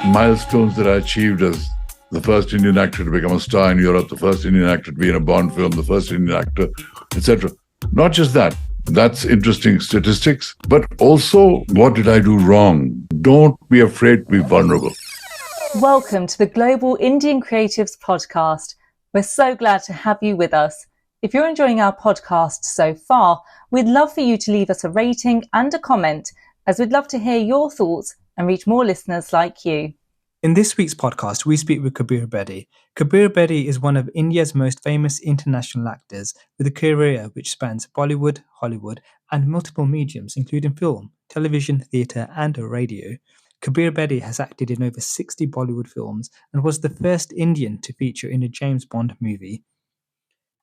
milestones that I achieved as the first Indian actor to become a star in Europe, the first Indian actor to be in a Bond film, the first Indian actor, etc. Not just that. That's interesting statistics, but also what did I do wrong? Don't be afraid to be vulnerable. Welcome to the Global Indian Creatives Podcast. We're so glad to have you with us. If you're enjoying our podcast so far, we'd love for you to leave us a rating and a comment, as we'd love to hear your thoughts and reach more listeners like you. In this week's podcast, we speak with Kabir Bedi. Kabir Bedi is one of India's most famous international actors with a career which spans Bollywood, Hollywood, and multiple mediums, including film, television, theatre, and radio. Kabir Bedi has acted in over 60 Bollywood films and was the first Indian to feature in a James Bond movie.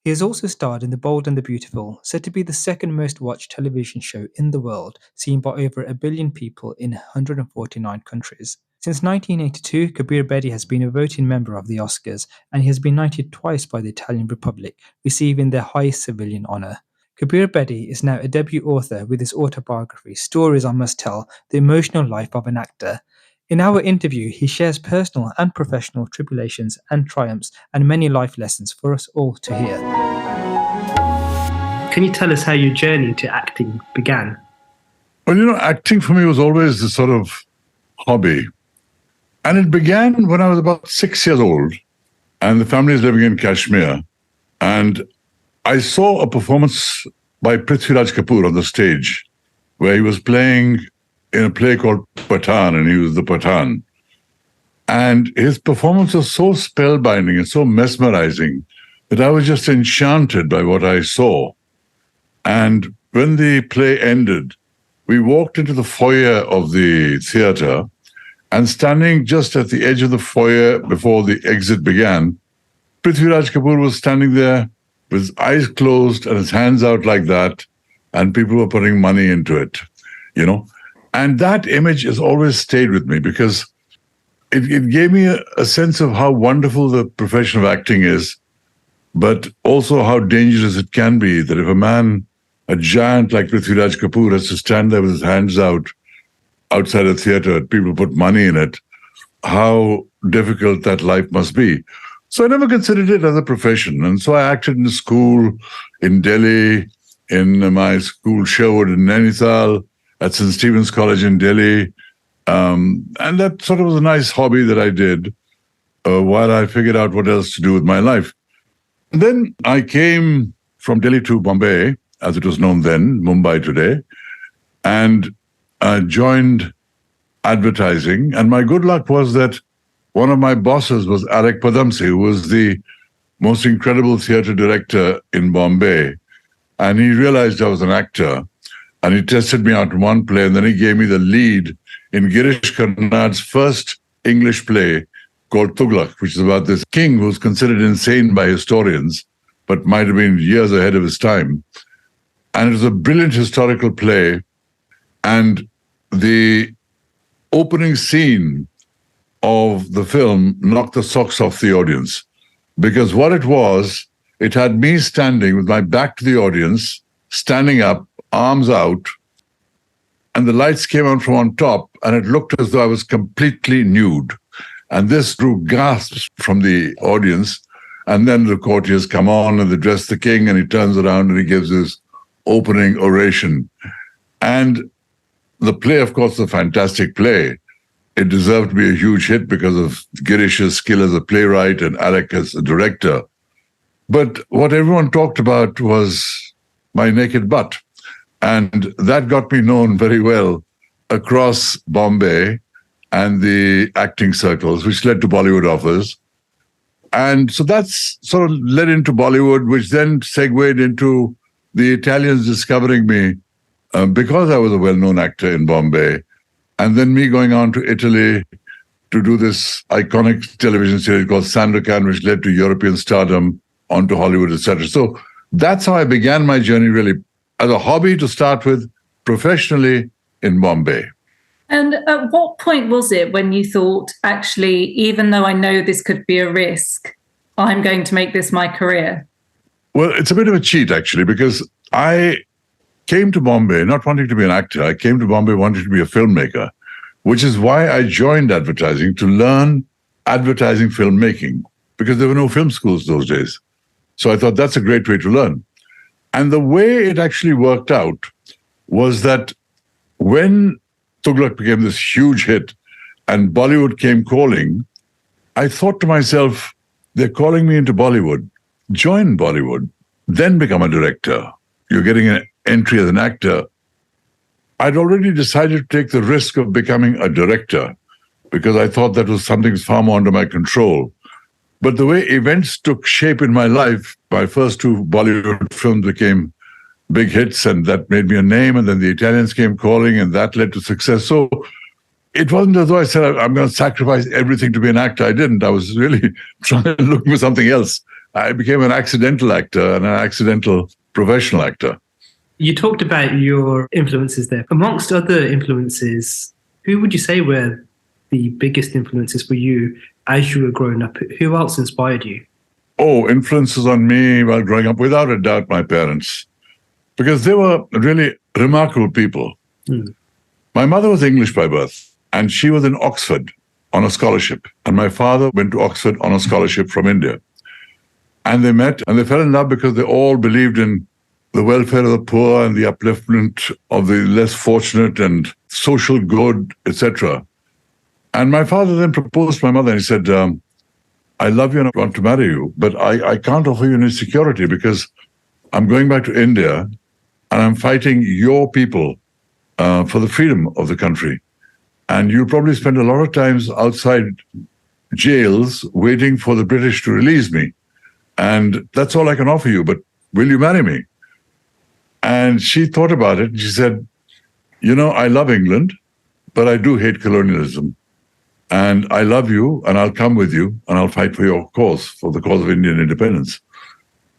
He has also starred in The Bold and the Beautiful, said to be the second most watched television show in the world, seen by over 1 billion people in 149 countries. Since 1982, Kabir Bedi has been a voting member of the Oscars, and he has been knighted twice by the Italian Republic, receiving their highest civilian honour. Kabir Bedi is now a debut author with his autobiography, Stories I Must Tell, The Emotional Life of an Actor. In our interview, he shares personal and professional tribulations and triumphs and many life lessons for us all to hear. Can you tell us how your journey to acting began? Well, acting for me was always a sort of hobby. And it began when I was about 6 years old, and the family is living in Kashmir. And I saw a performance by Prithviraj Kapoor on the stage, where he was playing in a play called Pathan, and he was the Pathan. And his performance was so spellbinding and so mesmerizing that I was just enchanted by what I saw. And when the play ended, we walked into the foyer of the theater, and standing just at the edge of the foyer before the exit began, Prithviraj Kapoor was standing there with his eyes closed and his hands out like that, and people were putting money into it, And that image has always stayed with me because it gave me a sense of how wonderful the profession of acting is, but also how dangerous it can be that if a giant like Prithviraj Kapoor has to stand there with his hands out outside a theater, people put money in it, how difficult that life must be. So I never considered it as a profession. And so I acted in school in Delhi, in my school Sherwood in Nainital, at St. Stephen's College in Delhi. And that sort of was a nice hobby that I did while I figured out what else to do with my life. And then I came from Delhi to Bombay, as it was known then, Mumbai today, and I joined advertising. And my good luck was that one of my bosses was Alec Padamsee, who was the most incredible theatre director in Bombay. And he realized I was an actor. And he tested me out in one play, and then he gave me the lead in Girish Karnad's first English play called Tughlaq, which is about this king who's considered insane by historians, but might have been years ahead of his time. And it was a brilliant historical play. And the opening scene of the film knocked the socks off the audience. Because what it was, it had me standing with my back to the audience, standing up, arms out, and the lights came on from on top, and it looked as though I was completely nude. And this drew gasps from the audience. And then the courtiers come on and they dress the king, and he turns around and he gives his opening oration. And the play, of course, is a fantastic play. It deserved to be a huge hit because of Girish's skill as a playwright and Alec as a director. But what everyone talked about was my naked butt. And that got me known very well across Bombay and the acting circles, which led to Bollywood offers. And so that's sort of led into Bollywood, which then segued into the Italians discovering me because I was a well-known actor in Bombay. And then me going on to Italy to do this iconic television series called Sandokan, which led to European stardom, onto Hollywood, etc. So that's how I began my journey, really, as a hobby to start with, professionally in Bombay. And at what point was it when you thought, actually, even though I know this could be a risk, I'm going to make this my career? Well, it's a bit of a cheat, actually, because I came to Bombay not wanting to be an actor. I came to Bombay wanting to be a filmmaker. which is why I joined advertising, to learn advertising filmmaking, because there were no film schools those days. So I thought that's a great way to learn. And the way it actually worked out was that when Tughlaq became this huge hit and Bollywood came calling, I thought to myself, they're calling me into Bollywood. Join Bollywood, then become a director. You're getting an entry as an actor. I'd already decided to take the risk of becoming a director because I thought that was something far more under my control. But the way events took shape in my life, my first two Bollywood films became big hits, and that made me a name. And then the Italians came calling, and that led to success. So it wasn't as though I said, I'm going to sacrifice everything to be an actor. I didn't. I was really trying to look for something else. I became an accidental actor and an accidental professional actor. You talked about your influences there. Amongst other influences, who would you say were the biggest influences for you as you were growing up? Who else inspired you? Oh, influences on me while growing up, without a doubt, my parents, because they were really remarkable people. My mother was English by birth, and she was in Oxford on a scholarship. And my father went to Oxford on a scholarship from India. And they met and they fell in love because they all believed in the welfare of the poor and the upliftment of the less fortunate and social good, etc. And my father then proposed to my mother and he said, I love you and I want to marry you, but I can't offer you any security because I'm going back to India and I'm fighting your people for the freedom of the country. And you'll probably spend a lot of times outside jails waiting for the British to release me. And that's all I can offer you, but will you marry me? And she thought about it and she said, you know, I love England, but I do hate colonialism. And I love you and I'll come with you and I'll fight for your cause, for the cause of Indian independence.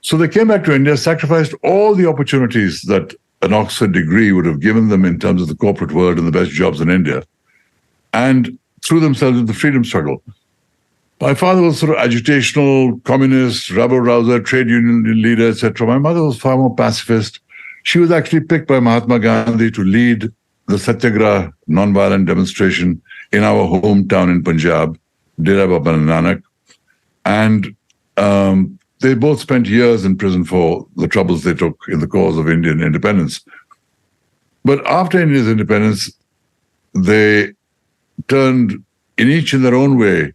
So they came back to India, sacrificed all the opportunities that an Oxford degree would have given them in terms of the corporate world and the best jobs in India, and threw themselves into the freedom struggle. My father was sort of agitational, communist, rabble-rouser, trade union leader, etc. My mother was far more pacifist. She was actually picked by Mahatma Gandhi to lead the Satyagraha nonviolent demonstration in our hometown in Punjab, Dera Baba Nanak. And they both spent years in prison for the troubles they took in the cause of Indian independence. But after India's independence, they turned, in each in their own way,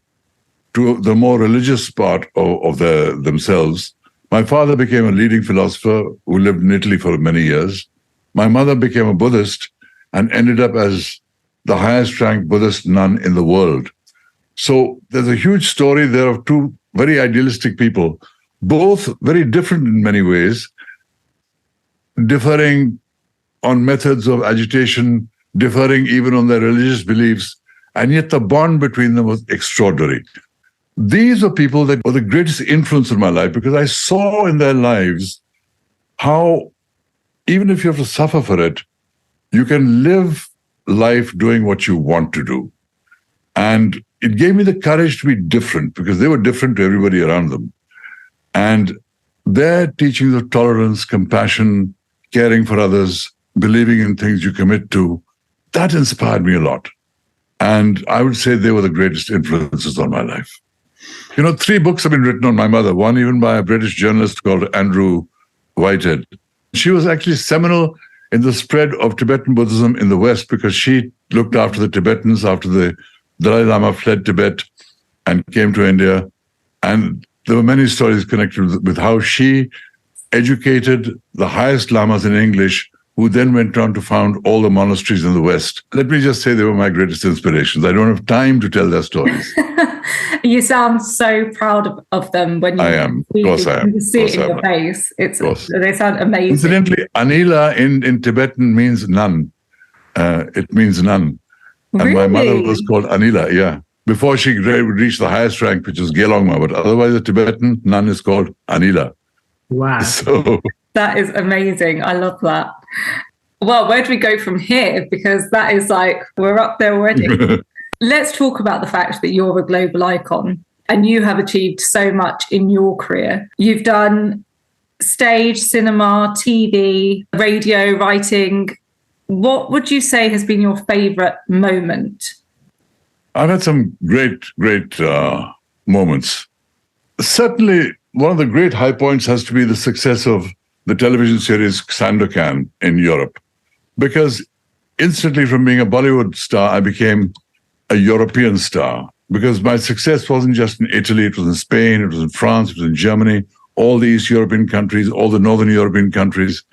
to the more religious part of themselves. My father became a leading philosopher who lived in Italy for many years. My mother became a Buddhist and ended up as the highest ranked Buddhist nun in the world. So there's a huge story there of two very idealistic people, both very different in many ways, differing on methods of agitation, differing even on their religious beliefs, and yet the bond between them was extraordinary. These are people that were the greatest influence in my life because I saw in their lives how, even if you have to suffer for it, you can live life doing what you want to do. And it gave me the courage to be different because they were different to everybody around them. And their teachings of tolerance, compassion, caring for others, believing in things you commit to, that inspired me a lot. And I would say they were the greatest influences on my life. You know, 3 books have been written on my mother, one even by a British journalist called Andrew Whitehead. She was actually seminal in the spread of Tibetan Buddhism in the West because she looked after the Tibetans after the Dalai Lama fled Tibet and came to India. And there were many stories connected with how she educated the highest lamas in English, who then went on to found all the monasteries in the West. Let me just say they were my greatest inspirations. I don't have time to tell their stories. You sound so proud of them when you I am. Of course I am. You see it in your face. They sound amazing. Incidentally, Anila in Tibetan means nun. It means nun. And really? My mother was called Anila, yeah. Before she reached the highest rank, which is Gelongma, but otherwise the Tibetan nun is called Anila. Wow. So that is amazing. I love that. Well, where do we go from here? Because that is like, we're up there already. Let's talk about the fact that you're a global icon and you have achieved so much in your career. You've done stage, cinema, TV, radio, writing. What would you say has been your favourite moment I've had some great moments. Certainly, one of the great high points has to be the success of the television series Sandokan in Europe, because instantly from being a Bollywood star, I became a European star, because my success wasn't just in Italy, it was in Spain, it was in France, it was in Germany, all the East European countries, all the Northern European countries.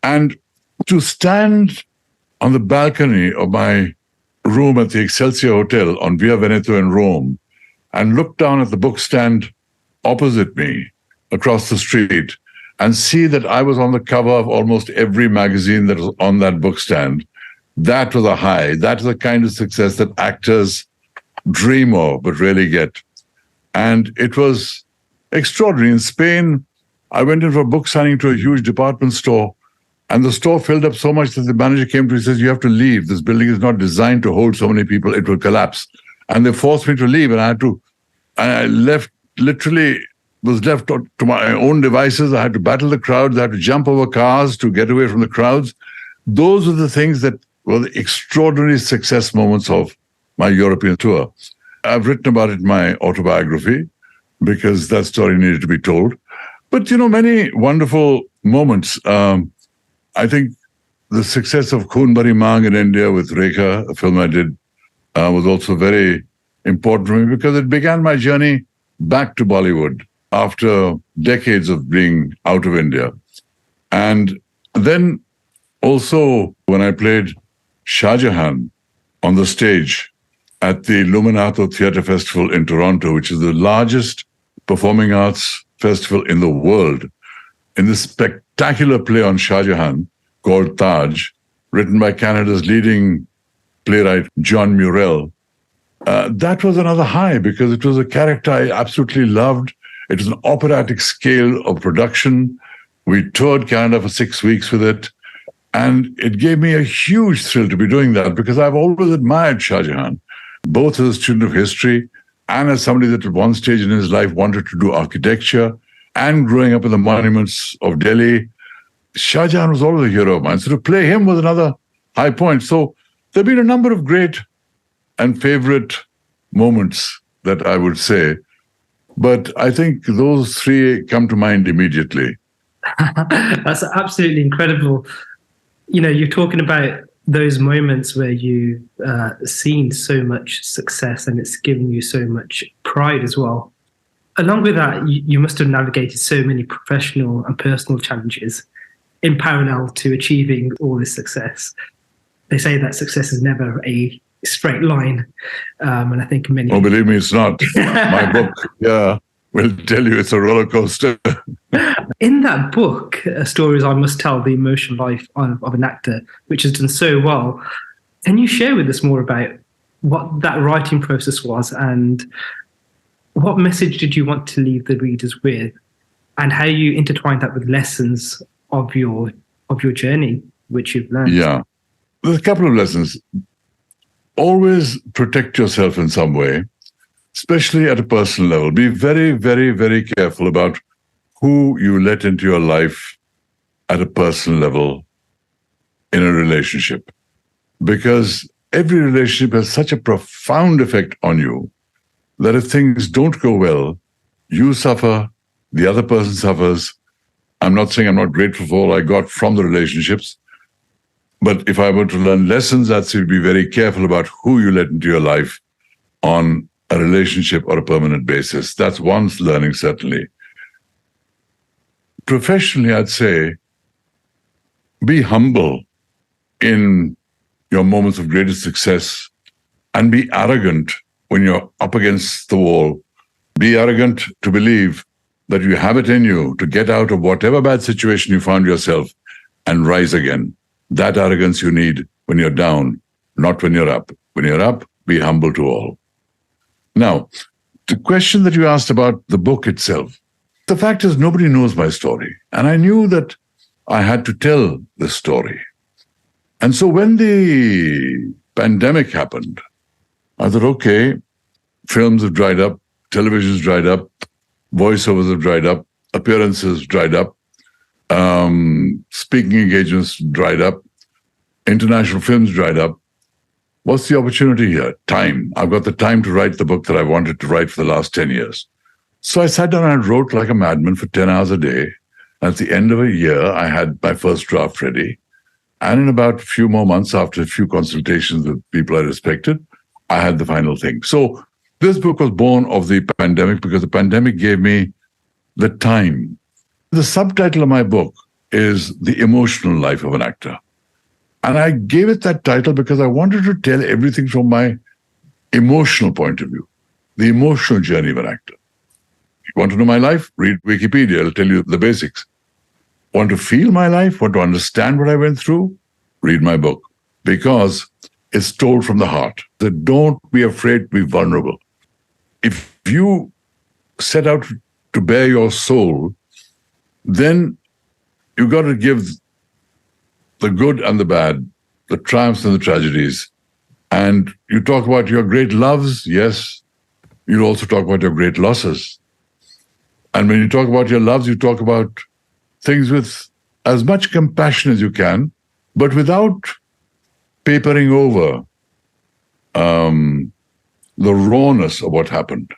And to stand on the balcony of my room at the Excelsior Hotel on Via Veneto in Rome and look down at the book stand opposite me across the street and see that I was on the cover of almost every magazine that was on that book stand, that was a high. That is the kind of success that actors dream of but rarely get. And it was extraordinary. In Spain, I went in for a book signing to a huge department store, and the store filled up so much that the manager came to me and says, "You have to leave. This building is not designed to hold so many people. It will collapse." And they forced me to leave, and I left, literally was left to my own devices. I had to battle the crowds. I had to jump over cars to get away from the crowds. Those are the things that were the extraordinary success moments of my European tour. I've written about it in my autobiography because that story needed to be told. But, many wonderful moments. I think the success of Khoon Bhari Maang in India with Rekha, a film I did, was also very important for me because it began my journey back to Bollywood after decades of being out of India. And then also when I played Shah Jahan on the stage at the Luminato Theatre Festival in Toronto, which is the largest performing arts festival in the world, in this spectacular play on Shah Jahan called Taj, written by Canada's leading playwright, John Murrell. That was another high because it was a character I absolutely loved. It was an operatic scale of production. We toured Canada for 6 weeks with it. And it gave me a huge thrill to be doing that because I've always admired Shah Jahan, both as a student of history and as somebody that at one stage in his life wanted to do architecture, and growing up in the monuments of Delhi. Shah Jahan was always a hero of mine. So to play him was another high point. So there have been a number of great and favorite moments that I would say. But I think those three come to mind immediately. That's absolutely incredible. You're talking about those moments where you've seen so much success and it's given you so much pride as well. Along with that, you must have navigated so many professional and personal challenges in parallel to achieving all this success. They say that success is never a straight line. And I think many... Oh, believe me, it's not. My book, will tell you it's a roller coaster. In that book, Stories I Must Tell, The Emotional Life of an Actor, which has done so well, can you share with us more about what that writing process was and what message did you want to leave the readers with and how you intertwined that with lessons of your journey, which you've learned? Yeah. There's a couple of lessons. Always protect yourself in some way, especially at a personal level. Be very, very, very careful about who you let into your life at a personal level in a relationship. Because every relationship has such a profound effect on you that if things don't go well, you suffer, the other person suffers. I'm not saying I'm not grateful for all I got from the relationships, but if I were to learn lessons, that's to be very careful about who you let into your life on a relationship or a permanent basis. That's one learning, certainly. Professionally, I'd say, be humble in your moments of greatest success and be arrogant when you're up against the wall. Be arrogant to believe that you have it in you to get out of whatever bad situation you found yourself and rise again. That arrogance you need when you're down, not when you're up. When you're up, be humble to all. Now, the question that you asked about the book itself, the fact is nobody knows my story. And I knew that I had to tell the story. And so when the pandemic happened, I thought, okay, films have dried up, television's dried up, voiceovers have dried up, appearances dried up, speaking engagements dried up, international films dried up. What's the opportunity here? Time. I've got the time to write the book that I wanted to write for the last 10 years. So I sat down and wrote like a madman for 10 hours a day. At the end of a year, I had my first draft ready. And in about a few more months, after a few consultations with people I respected, I had the final thing. So this book was born of the pandemic because the pandemic gave me the time. The subtitle of my book is The Emotional Life of an Actor. And I gave it that title because I wanted to tell everything from my emotional point of view, the emotional journey of an actor. You want to know my life? Read Wikipedia. It'll tell you the basics. Want to feel my life? Want to understand what I went through? Read my book, because it's told from the heart. So don't be afraid to be vulnerable. If you set out to bare your soul, then you've got to give the good and the bad, the triumphs and the tragedies. And you talk about your great loves, yes. You also talk about your great losses. And when you talk about your loves, you talk about things with as much compassion as you can, but without papering over the rawness of what happened.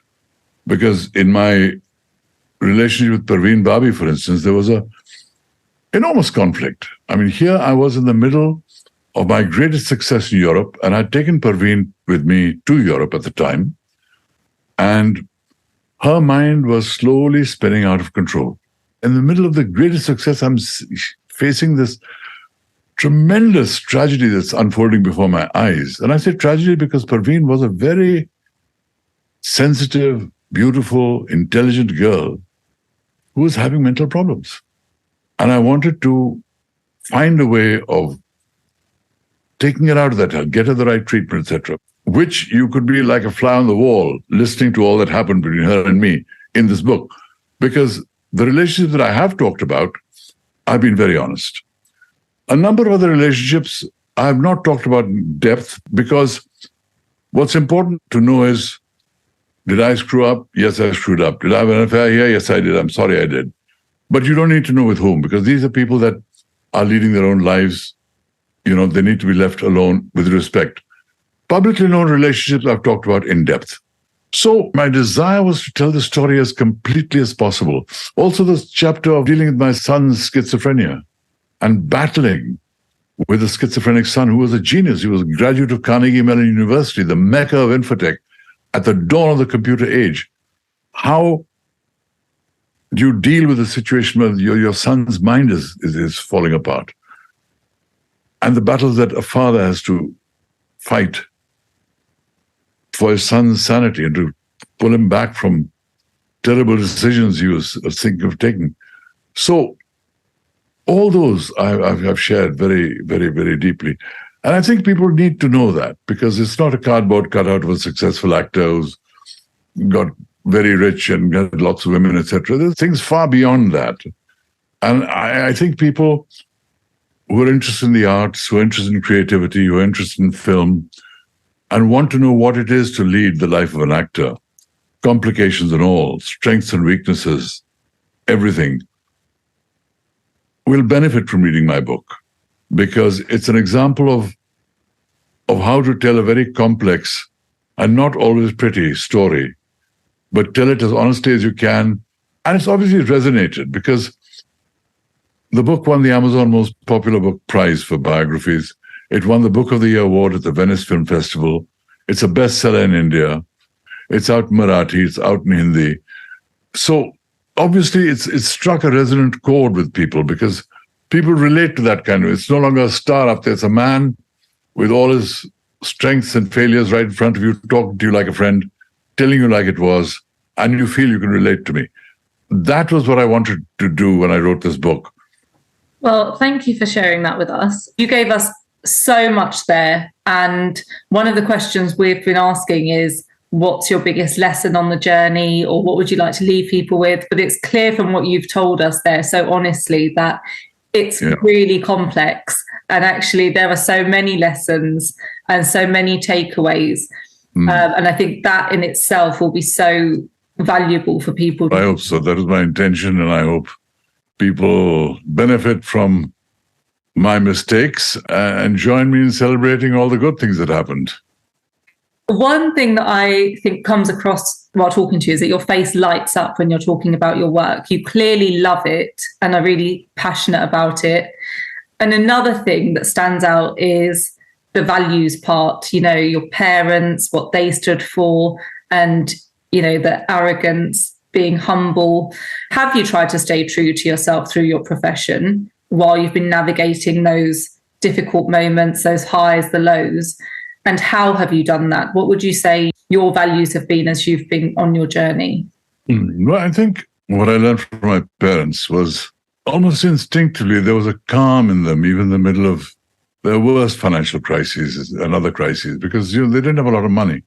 Because in my relationship with Parveen Babi, for instance, there was an enormous conflict. I mean, here I was in the middle of my greatest success in Europe, and I'd taken Parveen with me to Europe at the time, and her mind was slowly spinning out of control. In the middle of the greatest success, I'm facing this tremendous tragedy that's unfolding before my eyes. And I say tragedy because Parveen was a very sensitive, beautiful, intelligent girl who was having mental problems. And I wanted to find a way of taking her out of that hell, get her the right treatment, etc., which you could be like a fly on the wall listening to all that happened between her and me in this book. Because the relationships that I have talked about, I've been very honest. A number of other relationships I have not talked about in depth, because what's important to know is, did I screw up? Yes, I screwed up. Did I have an affair here? Yes, I did. I'm sorry I did. But you don't need to know with whom, because these are people that are leading their own lives. You know, they need to be left alone with respect. Publicly known relationships I've talked about in depth. So my desire was to tell the story as completely as possible. Also, this chapter of dealing with my son's schizophrenia and battling with a schizophrenic son who was a genius. He was a graduate of Carnegie Mellon University, the mecca of infotech, at the dawn of the computer age. How do you deal with a situation where your son's mind is falling apart? And the battles that a father has to fight for his son's sanity and to pull him back from terrible decisions he was thinking of taking. So all those I've shared very, very, very deeply. And I think people need to know that, because it's not a cardboard cutout of a successful actor who's got very rich and got lots of women, etc. There's things far beyond that. And I think people who are interested in the arts, who are interested in creativity, who are interested in film, and want to know what it is to lead the life of an actor, complications and all, strengths and weaknesses, everything, will benefit from reading my book, because it's an example of how to tell a very complex and not always pretty story, but tell it as honestly as you can. And it's obviously resonated, because the book won the Amazon Most Popular Book Prize for biographies. It won the Book of the Year award at the Venice Film Festival. It's a bestseller in India. It's out in Marathi. It's out in Hindi. So obviously it's struck a resonant chord with people, because people relate to that kind of. It's no longer a star up there. It's a man with all his strengths and failures right in front of you, talking to you like a friend, telling you like it was, and you feel you can relate to me. That was what I wanted to do when I wrote this book. Well, thank you for sharing that with us. You gave us so much there. And one of the questions we've been asking is, what's your biggest lesson on the journey, or what would you like to leave people with? But it's clear from what you've told us there so honestly that it's really complex. And actually, there are so many lessons and so many takeaways. And I think that in itself will be so valuable for people. I hope so. That is my intention. And I hope people benefit from my mistakes and join me in celebrating all the good things that happened. One thing that I think comes across while talking to you is that your face lights up when you're talking about your work. You clearly love it and are really passionate about it. And another thing that stands out is the values part, you know, your parents, what they stood for, and, you know, the arrogance, being humble. Have you tried to stay true to yourself through your profession while you've been navigating those difficult moments, those highs, the lows? And how have you done that? What would you say your values have been as you've been on your journey? Well, I think what I learned from my parents was almost instinctively there was a calm in them, even in the middle of their worst financial crises and other crises, because they didn't have a lot of money.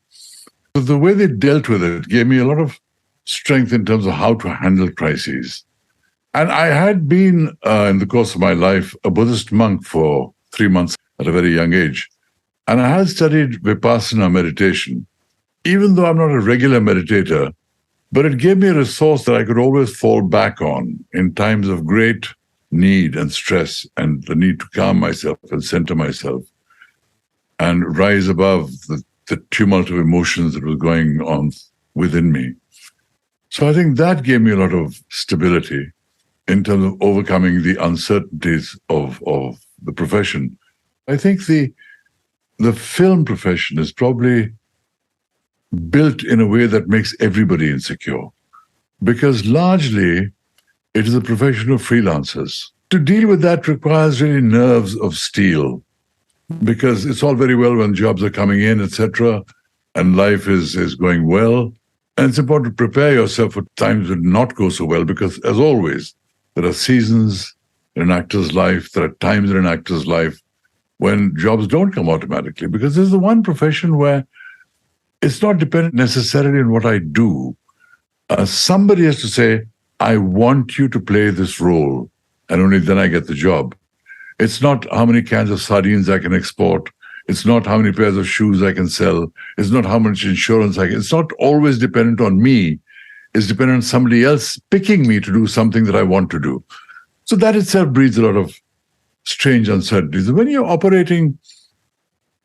But the way they dealt with it gave me a lot of strength in terms of how to handle crises. And I had been, in the course of my life, a Buddhist monk for 3 months at a very young age. And I had studied Vipassana meditation, even though I'm not a regular meditator, but it gave me a resource that I could always fall back on in times of great need and stress and the need to calm myself and center myself and rise above the tumult of emotions that was going on within me. So I think that gave me a lot of stability in terms of overcoming the uncertainties of the profession. I think the film profession is probably built in a way that makes everybody insecure, because largely it is a profession of freelancers. To deal with that requires really nerves of steel, because it's all very well when jobs are coming in, etc., and life is going well. And it's important to prepare yourself for times that not go so well, because as always, there are seasons in an actor's life, there are times in an actor's life when jobs don't come automatically, because this is the one profession where it's not dependent necessarily on what I do. Somebody has to say, I want you to play this role, and only then I get the job. It's not how many cans of sardines I can export. It's not how many pairs of shoes I can sell. It's not how much insurance I can. It's not always dependent on me. It's dependent on somebody else picking me to do something that I want to do. So that itself breeds a lot of strange uncertainties. When you're operating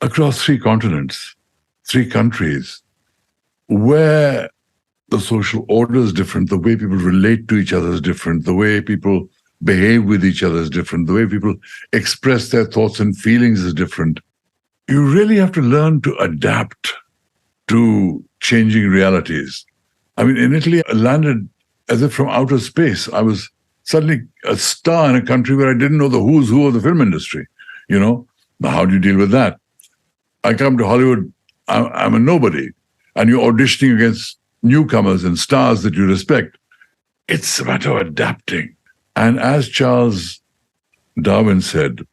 across 3 continents, 3 countries, where the social order is different, the way people relate to each other is different, the way people behave with each other is different, the way people express their thoughts and feelings is different, you really have to learn to adapt to changing realities. I mean, in Italy, I landed as if from outer space. I was suddenly a star in a country where I didn't know the who's who of the film industry. Now, how do you deal with that? I come to Hollywood, I'm a nobody, and you're auditioning against newcomers and stars that you respect. It's a matter of adapting. And as Charles Darwin said,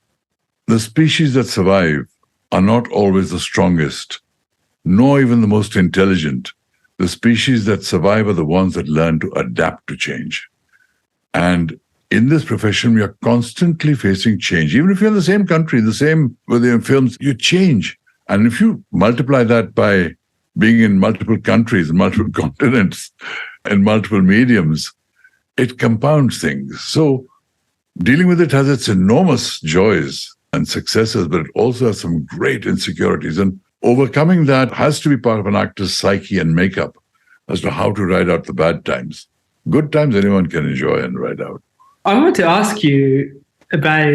the species that survive are not always the strongest, nor even the most intelligent. The species that survive are the ones that learn to adapt to change. And in this profession, we are constantly facing change. Even if you're in the same country, whether you're in films, you change. And if you multiply that by being in multiple countries, multiple continents, and multiple mediums, it compounds things. So dealing with it has its enormous joys and successes, but it also has some great insecurities. And overcoming that has to be part of an actor's psyche and makeup as to how to ride out the bad times. Good times anyone can enjoy and ride out. I want to ask you about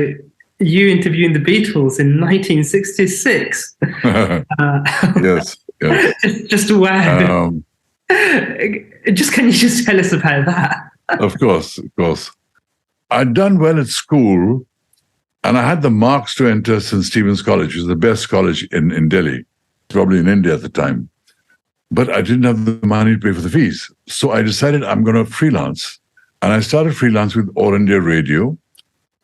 you interviewing the Beatles in 1966. Yes. Just wow. Can you just tell us about that? Of course. I'd done well at school, and I had the marks to enter St. Stephen's College, which was the best college in Delhi, probably in India at the time. But I didn't have the money to pay for the fees. So I decided I'm going to freelance. And I started freelance with All India Radio,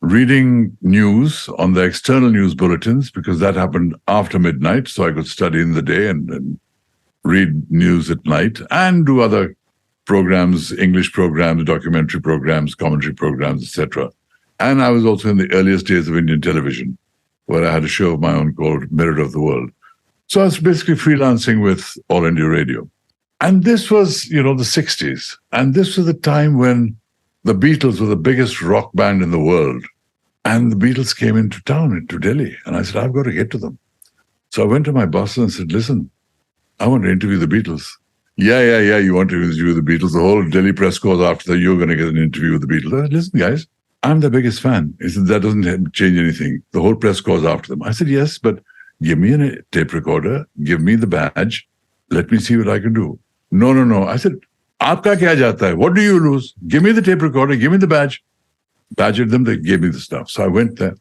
reading news on the external news bulletins, because that happened after midnight, so I could study in the day and read news at night, and do other programs, English programs, documentary programs, commentary programs, etc. And I was also in the earliest days of Indian television, where I had a show of my own called Mirror of the World. So I was basically freelancing with All India Radio. And this was, the 60s. And this was the time when the Beatles were the biggest rock band in the world. And the Beatles came into town, into Delhi. And I said, I've got to get to them. So I went to my boss and said, listen, I want to interview the Beatles. Yeah, you want to interview the Beatles. The whole Delhi press corps after that, you're going to get an interview with the Beatles. I said, listen, guys, I'm the biggest fan. He said, that doesn't change anything. The whole press corps after them. I said, yes, but give me a tape recorder, give me the badge, let me see what I can do. No. I said, aapka kya jata hai? What do you lose? Give me the tape recorder, give me the badge. Badgered them, they gave me the stuff. So I went there.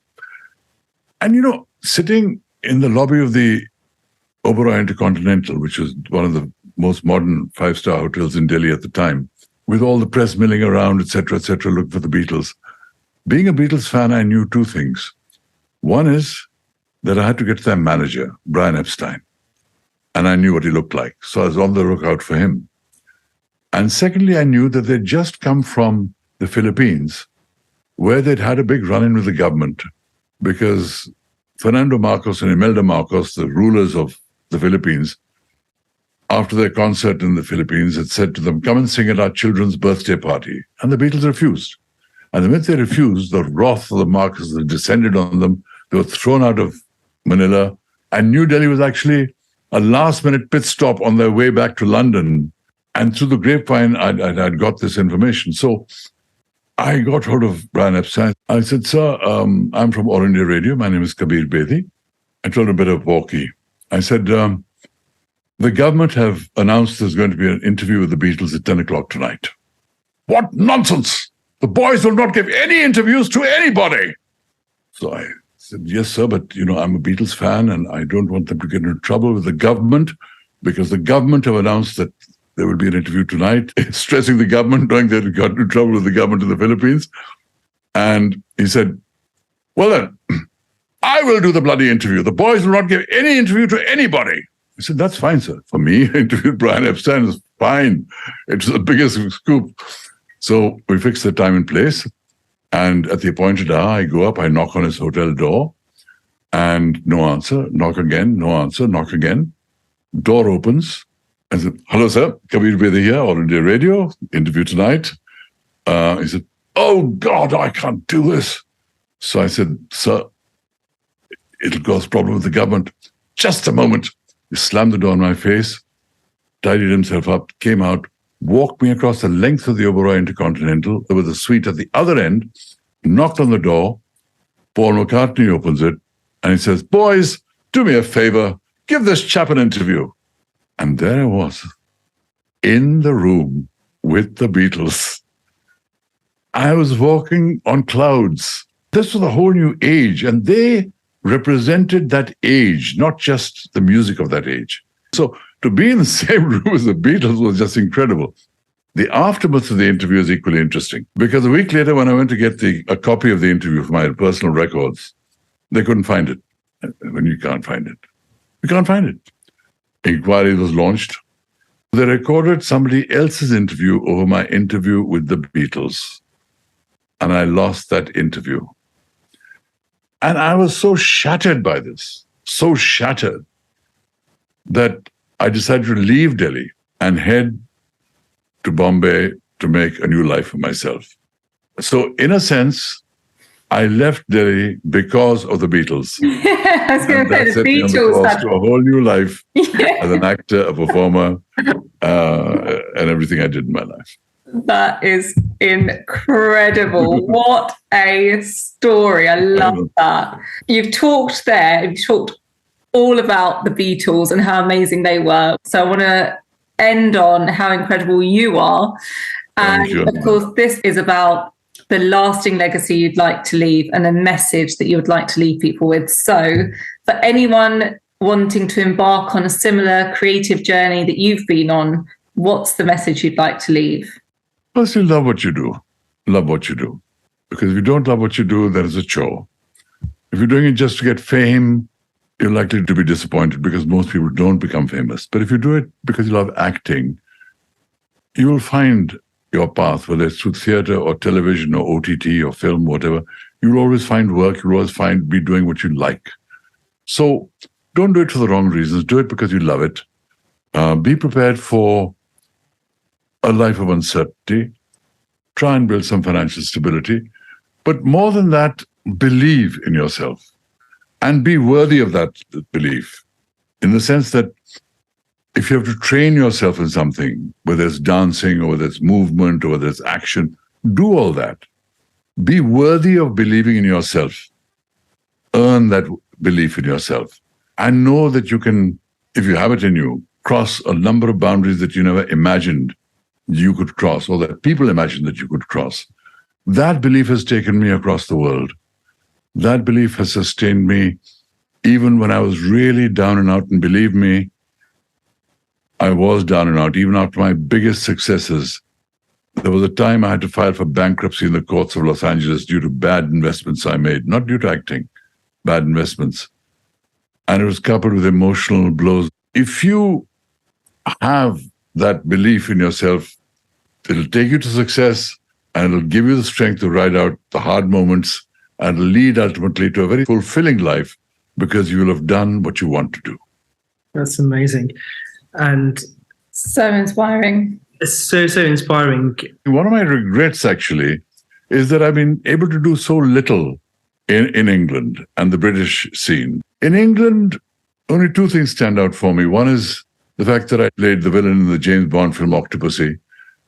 And, sitting in the lobby of the Oberoi Intercontinental, which was one of the most modern 5-star hotels in Delhi at the time, with all the press milling around, etc., looking for the Beatles. Being a Beatles fan, I knew two things. One is that I had to get to their manager, Brian Epstein, and I knew what he looked like. So I was on the lookout for him. And secondly, I knew that they'd just come from the Philippines, where they'd had a big run-in with the government, because Fernando Marcos and Imelda Marcos, the rulers of the Philippines, after their concert in the Philippines, had said to them, come and sing at our children's birthday party. And the Beatles refused. And the minute they refused, the wrath of the Marcos descended on them. They were thrown out of Manila. And New Delhi was actually a last-minute pit stop on their way back to London. And through the grapevine, I'd got this information. So I got hold of Brian Epstein. I said, sir, I'm from All India Radio. My name is Kabir Bedi. I told him a bit of walkie. I said, the government have announced there's going to be an interview with the Beatles at 10 o'clock tonight. What nonsense! The boys will not give any interviews to anybody. So I said, yes, sir, but, I'm a Beatles fan and I don't want them to get into trouble with the government, because the government have announced that there will be an interview tonight, stressing the government, knowing they got into trouble with the government of the Philippines. And he said, well then, I will do the bloody interview. The boys will not give any interview to anybody. I said, that's fine, sir. For me, interviewed Brian Epstein is fine. It's the biggest scoop. So we fixed the time and place. And at the appointed hour, I go up, I knock on his hotel door, and no answer. Knock again, no answer, knock again. Door opens. I said, hello, sir. Kabir Bedi here, All India Radio. Interview tonight. He said, oh, God, I can't do this. So I said, sir, it'll cause problem with the government. Just a moment. He slammed the door in my face, tidied himself up, came out, walked me across the length of the Oberoi Intercontinental. There was a suite at the other end, knocked on the door. Paul McCartney opens it, and he says, boys, do me a favor, give this chap an interview. And there I was, in the room with the Beatles. I was walking on clouds. This was a whole new age, and they represented that age, not just the music of that age. So to be in the same room as the Beatles was just incredible. The aftermath of the interview is equally interesting, because a week later, when I went to get a copy of the interview for my personal records, they couldn't find it. When you can't find it, you can't find it. Inquiry was launched. They recorded somebody else's interview over my interview with the Beatles. And I lost that interview. And I was so shattered by this, so shattered, that I decided to leave Delhi and head to Bombay to make a new life for myself. So in a sense, I left Delhi because of the Beatles. I was going to say the Beatles to a whole new life as an actor, a performer, and everything I did in my life. That is incredible. What a story. I love that. You've talked all about the Beatles and how amazing they were. So I want to end on how incredible you are. And of course, this is about the lasting legacy you'd like to leave and a message that you would like to leave people with. So for anyone wanting to embark on a similar creative journey that you've been on, what's the message you'd like to leave? Firstly, love what you do. Love what you do. Because if you don't love what you do, then it's a chore. If you're doing it just to get fame, you're likely to be disappointed, because most people don't become famous. But if you do it because you love acting, you will find your path, whether it's through theater or television or OTT or film, whatever. You'll always find work. You'll always be doing what you like. So don't do it for the wrong reasons. Do it because you love it. Be prepared for a life of uncertainty. Try and build some financial stability. But more than that, believe in yourself and be worthy of that belief, in the sense that if you have to train yourself in something, whether it's dancing or whether it's movement or whether it's action, do all that. Be worthy of believing in yourself. Earn that belief in yourself. And know that you can, if you have it in you, cross a number of boundaries that you never imagined you could cross, or that people imagined that you could cross. That belief has taken me across the world. That belief has sustained me even when I was really down and out. And believe me, I was down and out. Even after my biggest successes, there was a time I had to file for bankruptcy in the courts of Los Angeles due to bad investments I made, not due to acting, bad investments. And it was coupled with emotional blows. If you have that belief in yourself, it'll take you to success, and it'll give you the strength to ride out the hard moments and lead ultimately to a very fulfilling life, because you will have done what you want to do. That's amazing. And so inspiring. It's so inspiring. One of my regrets, actually, is that I've been able to do so little in England and the British scene. In England, only two things stand out for me. One is the fact that I played the villain in the James Bond film Octopussy,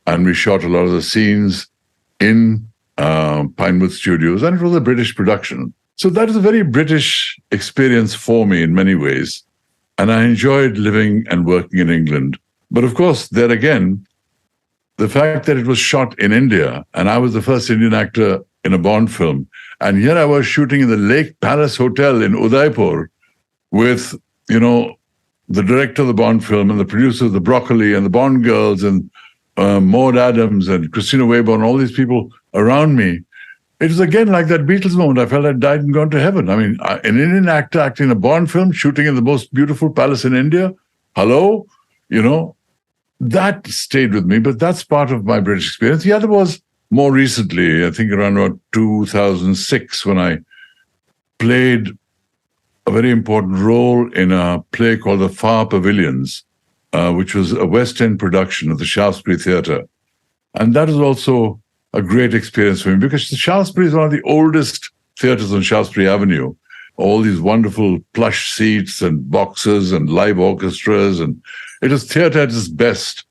and we shot a lot of the scenes in Pinewood Studios, and it was a British production. So that is a very British experience for me in many ways, and I enjoyed living and working in England. But of course, there again, the fact that it was shot in India, and I was the first Indian actor in a Bond film, and here I was shooting in the Lake Palace Hotel in Udaipur with, the director of the Bond film and the producer of the Broccoli and the Bond girls and Maud Adams and Christina Wayborn, all these people around me. It was again like that Beatles moment. I felt I'd died and gone to heaven. I mean, an Indian actor acting in a Bond film, shooting in the most beautiful palace in India. Hello? That stayed with me, but that's part of my British experience. The other was more recently, I think around about 2006, when I played a very important role in a play called The Far Pavilions, which was a West End production of the Shaftesbury Theatre. And that was also a great experience for me, because the Shaftesbury is one of the oldest theatres on Shaftesbury Avenue. All these wonderful plush seats and boxes and live orchestras, and it was theatre at its best.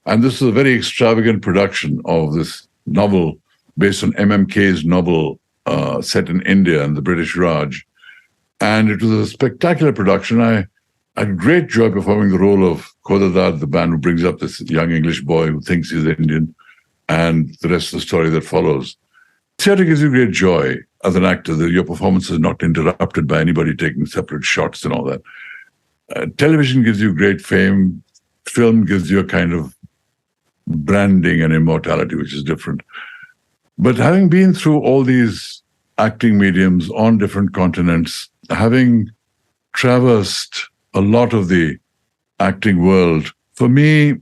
And this was a very extravagant production of this novel based on MMK's novel set in India and the British Raj. And it was a spectacular production. I had great joy performing the role of Khodadad, the man who brings up this young English boy who thinks he's Indian, and the rest of the story that follows. Theatre gives you great joy as an actor, that your performance is not interrupted by anybody taking separate shots and all that. Television gives you great fame. Film gives you a kind of branding and immortality, which is different. But having been through all these acting mediums on different continents, having traversed a lot of the acting world, for me,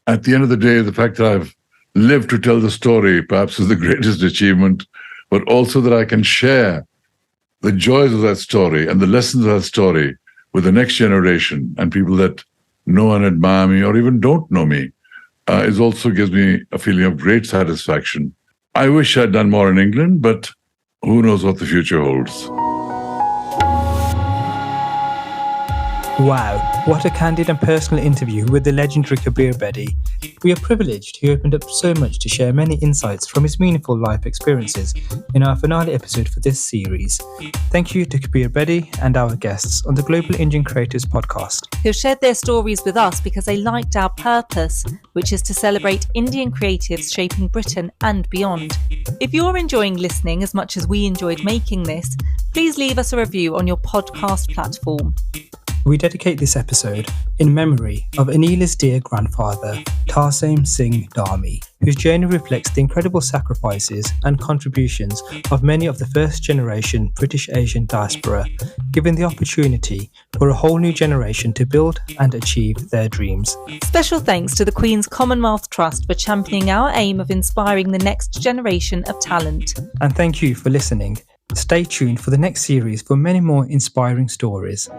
at the end of the day, the fact that I've lived to tell the story perhaps is the greatest achievement, but also that I can share the joys of that story and the lessons of that story with the next generation and people that know and admire me or even don't know me, it also gives me a feeling of great satisfaction. I wish I'd done more in England, but who knows what the future holds. Wow, what a candid and personal interview with the legendary Kabir Bedi. We are privileged he opened up so much to share many insights from his meaningful life experiences in our finale episode for this series. Thank you to Kabir Bedi and our guests on the Global Indian Creators podcast, who shared their stories with us because they liked our purpose, which is to celebrate Indian creatives shaping Britain and beyond. If you're enjoying listening as much as we enjoyed making this, please leave us a review on your podcast platform. We dedicate this episode in memory of Anila's dear grandfather, Tarsem Singh Dharmi, whose journey reflects the incredible sacrifices and contributions of many of the first-generation British Asian diaspora, given the opportunity for a whole new generation to build and achieve their dreams. Special thanks to the Queen's Commonwealth Trust for championing our aim of inspiring the next generation of talent. And thank you for listening. Stay tuned for the next series for many more inspiring stories.